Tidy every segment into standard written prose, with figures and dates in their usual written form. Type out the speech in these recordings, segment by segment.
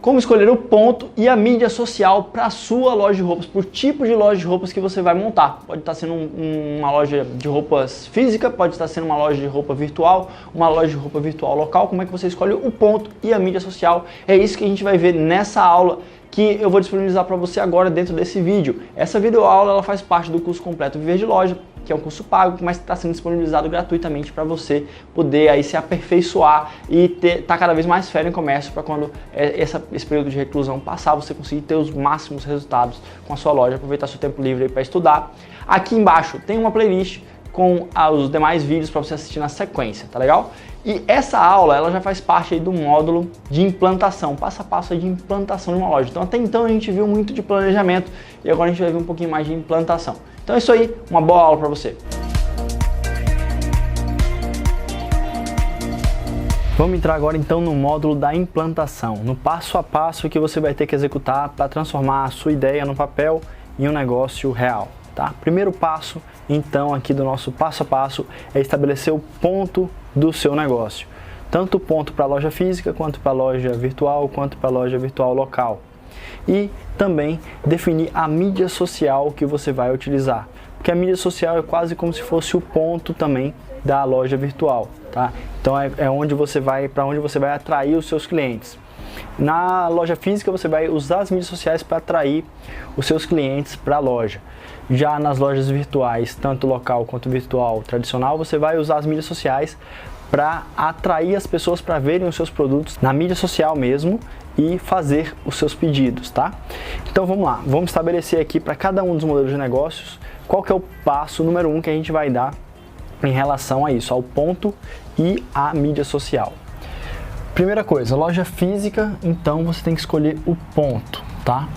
como escolher o ponto e a mídia social para a sua loja de roupas, para o tipo de loja de roupas que você vai montar. Pode estar sendo uma loja de roupas física, pode estar sendo uma loja de roupa virtual, uma loja de roupa virtual local. Como é que você escolhe o ponto e a mídia social? É isso que a gente vai ver nessa aula que eu vou disponibilizar para você agora dentro desse vídeo.Essa videoaula ela faz parte do curso completo Viver de Loja, que é um curso pago, mas está sendo disponibilizado gratuitamente para você poder aí se aperfeiçoar e tá cada vez mais fera em comércio para quando esse período de reclusão passar, você conseguir ter os máximos resultados com a sua loja, aproveitar seu tempo livre para estudar. Aqui embaixo tem uma playlist com os demais vídeos para você assistir na sequência, tá legal? E essa aula ela já faz parte aí do módulo de implantação, passo a passo aí de implantação de uma loja. Então até então a gente viu muito de planejamento e agora a gente vai ver um pouquinho mais de implantação. Então é isso aí, uma boa aula para você. Vamos entrar agora então no módulo da implantação, no passo a passo que você vai ter que executar para transformar a sua ideia no papel em um negócio real. Tá? Primeiro passo, então, aqui do nosso passo a passo é estabelecer o ponto do seu negócio. Tanto o ponto para a loja física, quanto para a loja virtual, quanto para a loja virtual local. E também definir a mídia social que você vai utilizar. Porque a mídia social é quase como se fosse o ponto também da loja virtual. Tá? Então é onde você vai, para onde você vai atrair os seus clientes. Na loja física você vai usar as mídias sociais para atrair os seus clientes para a loja. Já nas lojas virtuais, tanto local quanto virtual tradicional, você vai usar as mídias sociais para atrair as pessoas para verem os seus produtos na mídia social mesmo e fazer os seus pedidos, tá? Então vamos lá, vamos estabelecer aqui para cada um dos modelos de negócios qual que é o passo número 1 que a gente vai dar em relação a isso, ao ponto e à mídia social. Primeira coisa, loja física, então você tem que escolher o ponto, tá?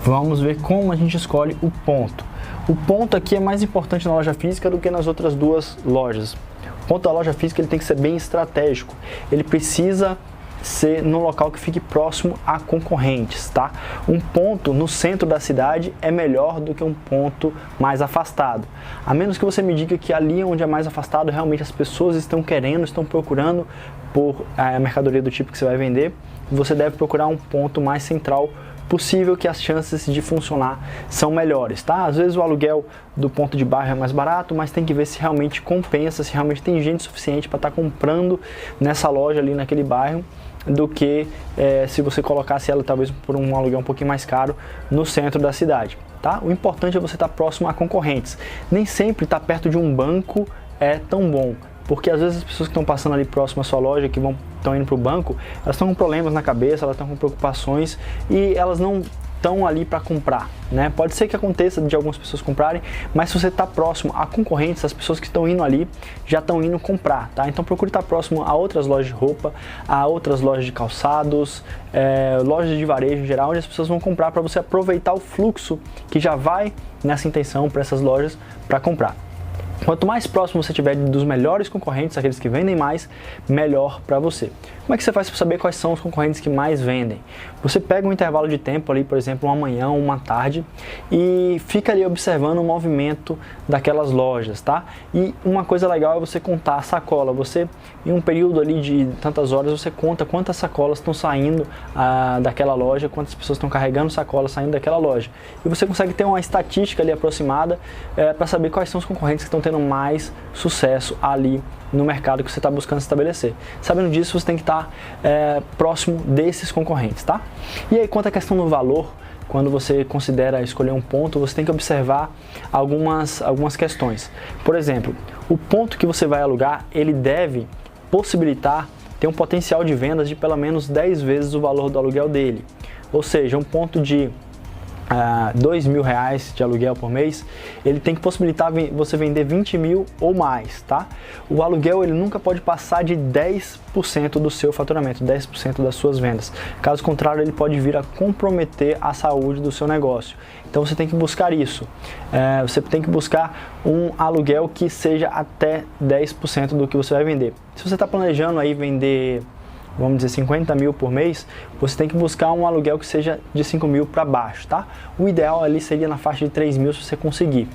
Vamos ver como a gente escolhe o ponto. O ponto aqui é mais importante na loja física do que nas outras duas lojas. O ponto da loja física ele tem que ser bem estratégico. Ele precisa ser no local que fique próximo a concorrentes, tá? Um ponto no centro da cidade é melhor do que um ponto mais afastado. A menos que você me diga que ali onde é mais afastado, realmente as pessoas estão querendo, estão procurando por a mercadoria do tipo que você vai vender, você deve procurar um ponto mais central possível, que as chances de funcionar são melhores, tá? Às vezes o aluguel do ponto de bairro é mais barato, mas tem que ver se realmente compensa, se realmente tem gente suficiente para estar comprando nessa loja ali naquele bairro, do que se você colocasse ela talvez por um aluguel um pouquinho mais caro no centro da cidade, tá? O importante é você estar próximo a concorrentes. Nem sempre estar perto de um banco é tão bom, porque às vezes as pessoas que estão passando ali próximo à sua loja, que estão indo para o banco, elas estão com problemas na cabeça, elas estão com preocupações e elas não estão ali para comprar, né? Pode ser que aconteça de algumas pessoas comprarem, mas se você está próximo a concorrentes, as pessoas que estão indo ali já estão indo comprar, tá? Então procure estar próximo a outras lojas de roupa, a outras lojas de calçados, lojas de varejo em geral, onde as pessoas vão comprar, para você aproveitar o fluxo que já vai nessa intenção para essas lojas para comprar. Quanto mais próximo você estiver dos melhores concorrentes, aqueles que vendem mais, melhor para você. Como é que você faz para saber quais são os concorrentes que mais vendem? Você pega um intervalo de tempo ali, por exemplo, uma manhã ou uma tarde, e fica ali observando o movimento daquelas lojas, tá? E uma coisa legal é você contar a sacola. Você, em um período ali de tantas horas, você conta quantas sacolas estão saindo daquela loja, quantas pessoas estão carregando sacolas saindo daquela loja. E você consegue ter uma estatística ali aproximada para saber quais são os concorrentes que estão tendo mais sucesso ali no mercado que você está buscando estabelecer. Sabendo disso, você tem que estar próximo desses concorrentes, tá? E aí, quanto à questão do valor, quando você considera escolher um ponto, você tem que observar algumas questões. Por exemplo, o ponto que você vai alugar, ele deve possibilitar ter um potencial de vendas de pelo menos 10 vezes o valor do aluguel dele. Ou seja, um ponto de R$2.000 de aluguel por mês, ele tem que possibilitar você vender 20 mil ou mais, tá? O aluguel ele nunca pode passar de 10% do seu faturamento, 10% das suas vendas. Caso contrário, ele pode vir a comprometer a saúde do seu negócio. Então você tem que buscar isso. Você tem que buscar um aluguel que seja até 10% do que você vai vender. Se você está planejando aí vender, vamos dizer, 50 mil por mês, você tem que buscar um aluguel que seja de 5 mil para baixo, tá? O ideal ali seria na faixa de 3 mil, se você conseguir.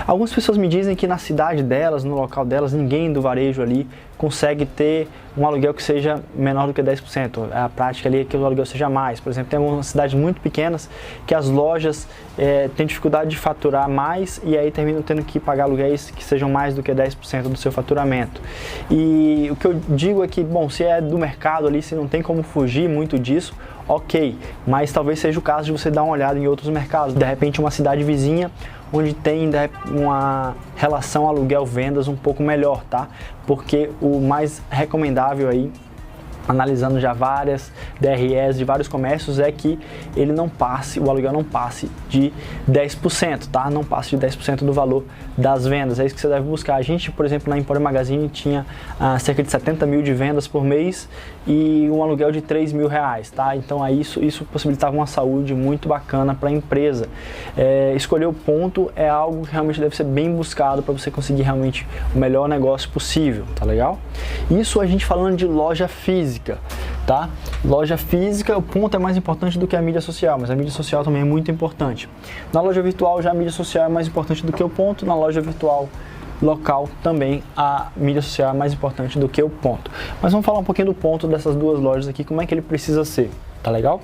Algumas pessoas me dizem que na cidade delas, no local delas, ninguém do varejo ali consegue ter um aluguel que seja menor do que 10%. A prática ali é que o aluguel seja mais. Por exemplo, tem algumas cidades muito pequenas que as lojas têm dificuldade de faturar mais e aí terminam tendo que pagar aluguéis que sejam mais do que 10% do seu faturamento. E o que eu digo é que, bom, se é do mercado ali, se não tem como fugir muito disso, ok, mas talvez seja o caso de você dar uma olhada em outros mercados. De repente, uma cidade vizinha onde tem uma relação aluguel-vendas um pouco melhor, tá? Porque o mais recomendável aí, analisando já várias DREs de vários comércios, é que o aluguel não passe de 10%, tá? Não passe de 10% do valor das vendas, é isso que você deve buscar. A gente, por exemplo, na Empório Magazine tinha cerca de 70 mil de vendas por mês e um aluguel de 3 mil reais, tá? Então aí isso possibilitava uma saúde muito bacana para a empresa. Escolher o ponto é algo que realmente deve ser bem buscado para você conseguir realmente o melhor negócio possível, tá legal? Isso a gente falando de loja física, tá? Loja física, o ponto é mais importante do que a mídia social, mas a mídia social também é muito importante. Na loja virtual já a mídia social é mais importante do que o ponto, na loja virtual local também a mídia social é mais importante do que o ponto. Mas vamos falar um pouquinho do ponto dessas duas lojas aqui, como é que ele precisa ser, tá legal?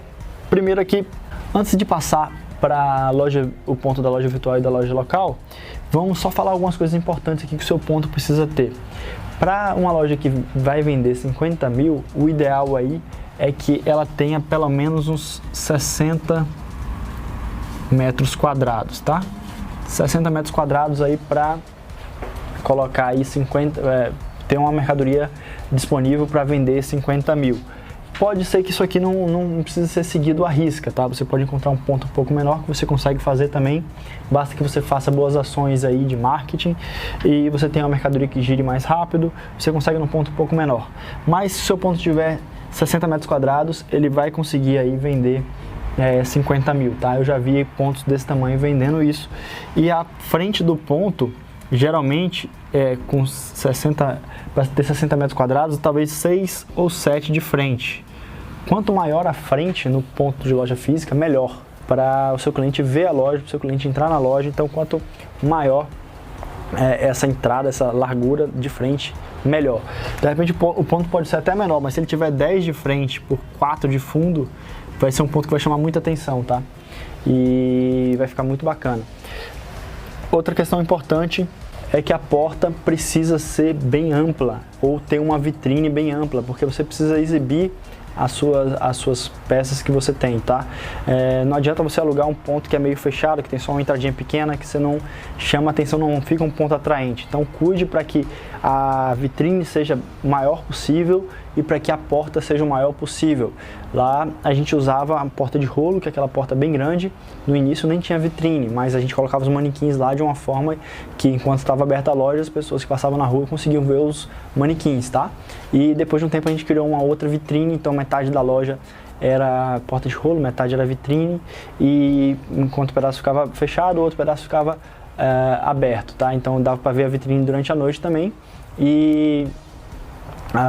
Primeiro aqui, antes de passar para o ponto da loja virtual e da loja local, vamos só falar algumas coisas importantes aqui que o seu ponto precisa ter. Para uma loja que vai vender 50 mil, o ideal aí é que ela tenha pelo menos uns 60 metros quadrados, tá? 60 metros quadrados aí para colocar aí ter uma mercadoria disponível para vender 50 mil. Pode ser que isso aqui não precise ser seguido à risca, tá? Você pode encontrar um ponto um pouco menor que você consegue fazer também. Basta que você faça boas ações aí de marketing e você tenha uma mercadoria que gire mais rápido, você consegue num ponto um pouco menor. Mas se o seu ponto tiver 60 metros quadrados, ele vai conseguir aí vender 50 mil, tá? Eu já vi pontos desse tamanho vendendo isso. E a frente do ponto, geralmente, com 60, para ter 60 metros quadrados, talvez 6 ou 7 de frente. Quanto maior a frente no ponto de loja física, melhor para o seu cliente ver a loja, para o seu cliente entrar na loja. Então, quanto maior essa entrada, essa largura de frente, melhor. De repente, o ponto pode ser até menor, mas se ele tiver 10 de frente por 4 de fundo, vai ser um ponto que vai chamar muita atenção, tá? E vai ficar muito bacana. Outra questão importante é que a porta precisa ser bem ampla ou ter uma vitrine bem ampla, porque você precisa exibir as suas peças que você tem, tá? Não adianta você alugar um ponto que é meio fechado, que tem só uma entradinha pequena, que você não chama atenção, não fica um ponto atraente. Então cuide para que a vitrine seja o maior possível e para que a porta seja o maior possível. Lá a gente usava a porta de rolo, que é aquela porta bem grande. No início nem tinha vitrine, mas a gente colocava os manequins lá de uma forma que enquanto estava aberta a loja, as pessoas que passavam na rua conseguiam ver os manequins, tá? E depois de um tempo a gente criou uma outra vitrine, então metade da loja era porta de rolo, metade era vitrine, e enquanto o pedaço ficava fechado, o outro pedaço ficava aberto, tá? Então dava para ver a vitrine durante a noite também,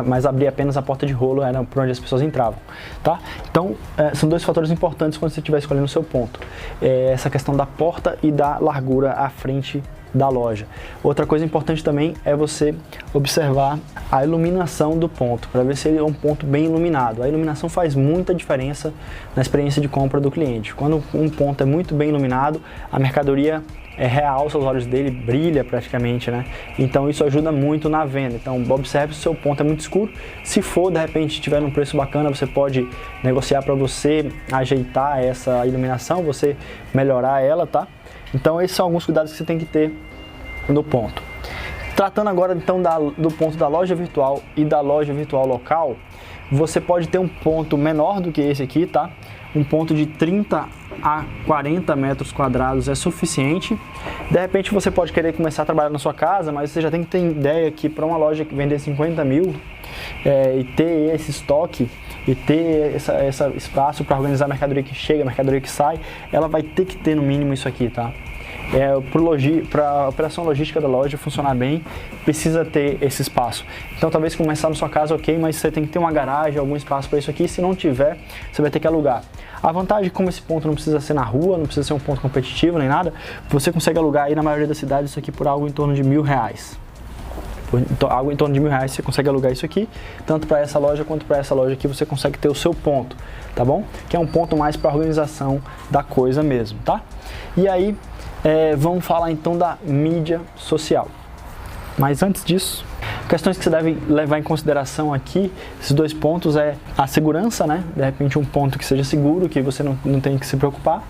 mas abrir apenas a porta de rolo era por onde as pessoas entravam, tá? Então, são dois fatores importantes quando você estiver escolhendo o seu ponto. Essa questão da porta e da largura à frente da loja. Outra coisa importante também é você observar a iluminação do ponto, para ver se ele é um ponto bem iluminado. A iluminação faz muita diferença na experiência de compra do cliente. Quando um ponto é muito bem iluminado, a mercadoria realça os olhos dele, brilha praticamente, né? Então isso ajuda muito na venda. Então observe se o seu ponto é muito escuro. Se for, de repente, tiver um preço bacana, você pode negociar para você ajeitar essa iluminação, você melhorar ela, tá? Então esses são alguns cuidados que você tem que ter no ponto. Tratando agora então do ponto da loja virtual e da loja virtual local, você pode ter um ponto menor do que esse aqui, tá? Um ponto de 30 a 40 metros quadrados é suficiente. De repente você pode querer começar a trabalhar na sua casa, mas você já tem que ter ideia que para uma loja que vender 50 mil e ter esse estoque e ter esse espaço para organizar a mercadoria que chega, a mercadoria que sai, ela vai ter que ter no mínimo isso aqui, tá? Para a operação logística da loja funcionar bem, precisa ter esse espaço. Então talvez começar na sua casa, ok, mas você tem que ter uma garagem, algum espaço para isso aqui. Se não tiver, você vai ter que alugar. A vantagem é que como esse ponto não precisa ser na rua, não precisa ser um ponto competitivo nem nada, você consegue alugar aí na maioria das cidades isso aqui por algo em torno de R$1.000. algo em torno de R$1.000 você consegue alugar isso aqui, tanto para essa loja quanto para essa loja aqui você consegue ter o seu ponto, tá bom? Que é um ponto mais para organização da coisa mesmo, tá? E aí, vamos falar então da mídia social. Mas antes disso, questões que você deve levar em consideração aqui, esses 2 pontos é a segurança, né? De repente um ponto que seja seguro, que você não tem que se preocupar.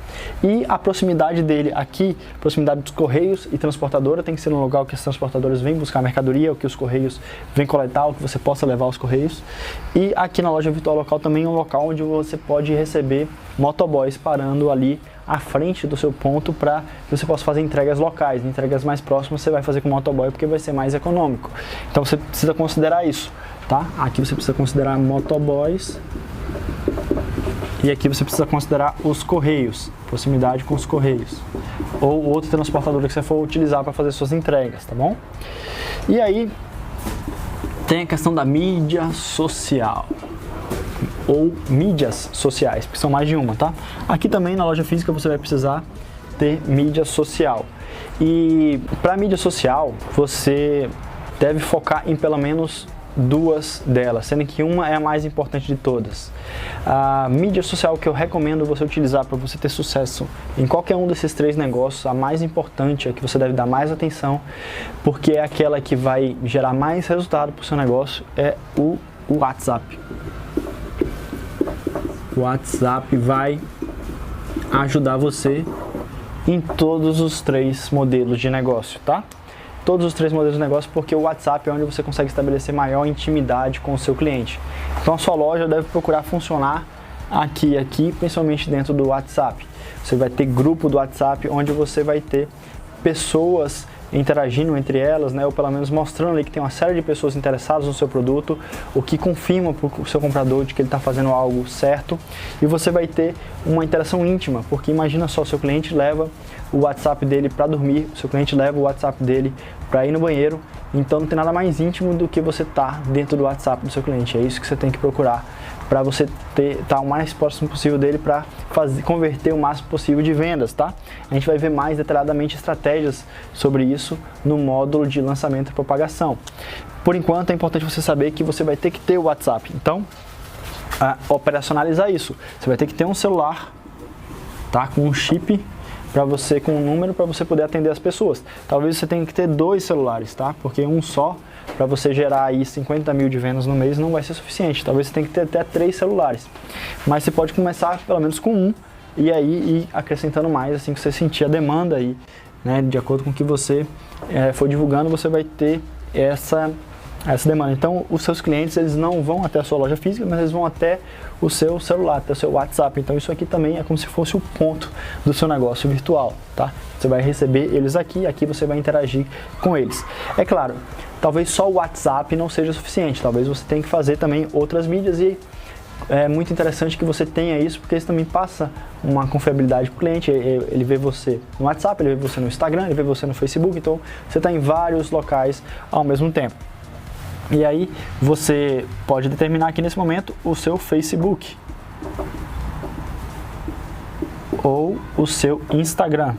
E a proximidade dele aqui, proximidade dos correios e transportadora, tem que ser um lugar que as transportadoras vêm buscar mercadoria, o que os correios vêm coletar, o que você possa levar aos correios. E aqui na loja virtual local também é um local onde você pode receber motoboys parando ali à frente do seu ponto para que você possa fazer entregas locais. Entregas mais próximas você vai fazer com o motoboy porque vai ser mais econômico. Então você precisa considerar isso, tá? Aqui você precisa considerar motoboys e aqui você precisa considerar os correios, proximidade com os correios ou outro transportador que você for utilizar para fazer suas entregas, tá bom? E aí tem a questão da mídia social ou mídias sociais, porque são mais de uma, tá? Aqui também na loja física você vai precisar ter mídia social. E para mídia social, você deve focar em pelo menos 2 delas, sendo que uma é a mais importante de todas. A mídia social que eu recomendo você utilizar para você ter sucesso em qualquer um desses 3 negócios, a mais importante, a que você deve dar mais atenção, porque é aquela que vai gerar mais resultado para o seu negócio, é o WhatsApp. O WhatsApp vai ajudar você em todos os 3 modelos de negócio, tá? Todos os 3 modelos de negócio, porque o WhatsApp é onde você consegue estabelecer maior intimidade com o seu cliente. Então a sua loja deve procurar funcionar aqui, principalmente dentro do WhatsApp. Você vai ter grupo do WhatsApp onde você vai ter pessoas interagindo entre elas, né, ou pelo menos mostrando ali que tem uma série de pessoas interessadas no seu produto, o que confirma para o seu comprador de que ele está fazendo algo certo, e você vai ter uma interação íntima, porque imagina só, seu cliente leva o WhatsApp dele para dormir, seu cliente leva o WhatsApp dele para ir no banheiro, então não tem nada mais íntimo do que você estar dentro do WhatsApp do seu cliente. É isso que você tem que procurar para você estar o mais próximo possível dele para converter o máximo possível de vendas, tá? A gente vai ver mais detalhadamente estratégias sobre isso no módulo de lançamento e propagação. Por enquanto é importante você saber que você vai ter que ter o WhatsApp, então operacionalizar isso. Você vai ter que ter um celular, tá? Com um chip para você, com um número para você poder atender as pessoas. Talvez você tenha que ter 2 celulares, tá? Porque um só para você gerar aí 50 mil de vendas no mês não vai ser suficiente. Talvez você tenha que ter até 3 celulares. Mas você pode começar pelo menos com um e aí ir acrescentando mais assim que você sentir a demanda aí, né? De acordo com o que você for divulgando, você vai ter essa demanda. Então, os seus clientes, eles não vão até a sua loja física, mas eles vão até o seu celular, até o seu WhatsApp. Então, isso aqui também é como se fosse o ponto do seu negócio virtual, tá? Você vai receber eles aqui você vai interagir com eles. É claro, talvez só o WhatsApp não seja suficiente, talvez você tenha que fazer também outras mídias e é muito interessante que você tenha isso, porque isso também passa uma confiabilidade para o cliente. Ele vê você no WhatsApp, ele vê você no Instagram, ele vê você no Facebook, então você está em vários locais ao mesmo tempo. E aí você pode determinar aqui nesse momento o seu Facebook ou o seu Instagram.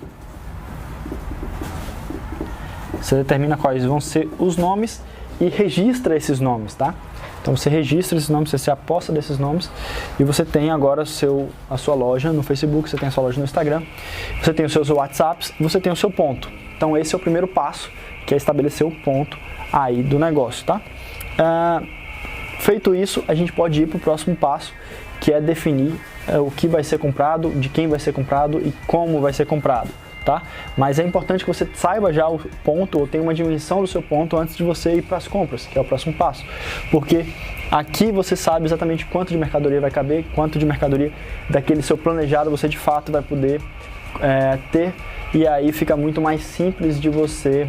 Você determina quais vão ser os nomes e registra esses nomes, tá? Então você registra esses nomes, você se aposta desses nomes e você tem agora a sua loja no Facebook, você tem a sua loja no Instagram, você tem os seus WhatsApps, você tem o seu ponto. Então esse é o primeiro passo, que é estabelecer o ponto aí do negócio, tá? Feito isso, a gente pode ir para o próximo passo, que é definir o que vai ser comprado, de quem vai ser comprado e como vai ser comprado, tá? Mas é importante que você saiba já o ponto ou tenha uma dimensão do seu ponto antes de você ir para as compras, que é o próximo passo, porque aqui você sabe exatamente quanto de mercadoria vai caber, quanto de mercadoria daquele seu planejado você de fato vai poder ter, e aí fica muito mais simples de você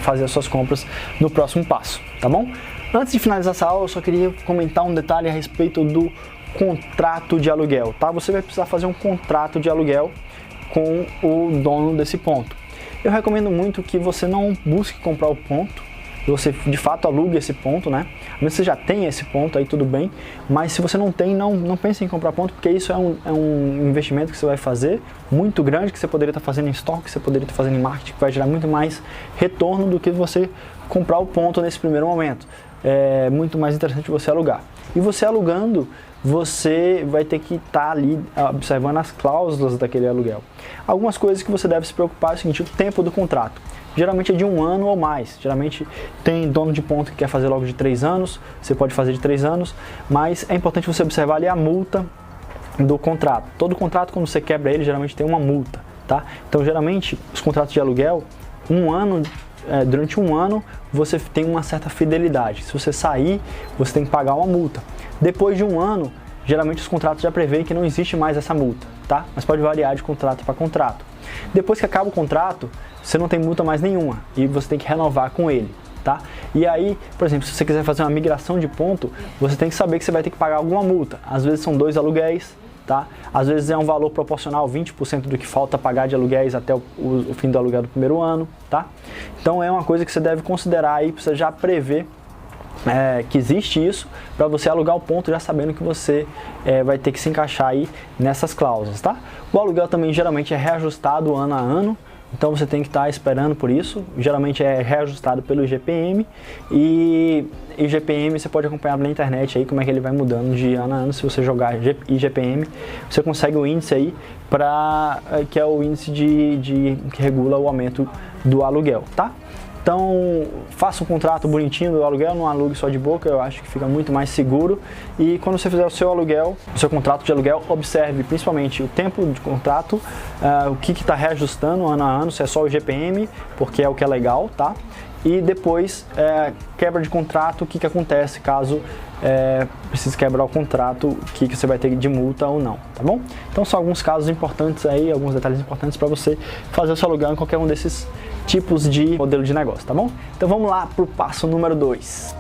fazer as suas compras no próximo passo, tá bom? Antes de finalizar essa aula, eu só queria comentar um detalhe a respeito do contrato de aluguel, tá? Você vai precisar fazer um contrato de aluguel com o dono desse ponto. Eu recomendo muito que você não busque comprar o ponto você de fato alugue esse ponto, né? Mas você já tem esse ponto, aí tudo bem, mas se você não tem, não pense em comprar ponto, porque isso é um investimento que você vai fazer muito grande, que você poderia estar fazendo em estoque, que você poderia estar fazendo em marketing, que vai gerar muito mais retorno do que você comprar o ponto nesse primeiro momento. É muito mais interessante você alugar. E você alugando, você vai ter que estar ali observando as cláusulas daquele aluguel. Algumas coisas que você deve se preocupar é o seguinte: o tempo do contrato. Geralmente é de 1 ano ou mais. Geralmente tem dono de ponto que quer fazer logo de 3 anos, você pode fazer de 3 anos, mas é importante você observar ali a multa do contrato. Todo contrato, quando você quebra ele, geralmente tem uma multa, tá? Então, geralmente, os contratos de aluguel, durante um ano, você tem uma certa fidelidade. Se você sair, você tem que pagar uma multa. Depois de 1 ano, geralmente os contratos já prevêem que não existe mais essa multa, tá? Mas pode variar de contrato para contrato. Depois que acaba o contrato, você não tem multa mais nenhuma e você tem que renovar com ele, tá? E aí, por exemplo, se você quiser fazer uma migração de ponto, você tem que saber que você vai ter que pagar alguma multa. Às vezes são 2 aluguéis, tá? Às vezes é um valor proporcional, 20% do que falta pagar de aluguéis até o fim do aluguel do primeiro ano, tá? Então é uma coisa que você deve considerar aí, para você já prever que existe isso, para você alugar o ponto já sabendo que você vai ter que se encaixar aí nessas cláusulas, tá? O aluguel também geralmente é reajustado ano a ano, então você tem que estar esperando por isso. Geralmente é reajustado pelo IGPM e IGPM você pode acompanhar na internet aí como é que ele vai mudando de ano a ano. Se você jogar IGPM, você consegue o índice aí, que é o índice que regula o aumento do aluguel, tá? Então, faça um contrato bonitinho do aluguel, não alugue só de boca, eu acho que fica muito mais seguro. E quando você fizer o seu aluguel, o seu contrato de aluguel, observe principalmente o tempo de contrato, o que está reajustando ano a ano, se é só o IGPM, porque é o que é legal, tá? E depois, quebra de contrato, o que acontece caso precise quebrar o contrato, o que você vai ter de multa ou não, tá bom? Então são alguns casos importantes aí, alguns detalhes importantes para você fazer o seu aluguel em qualquer um desses tipos de modelo de negócio, tá bom? Então vamos lá para o passo número 2.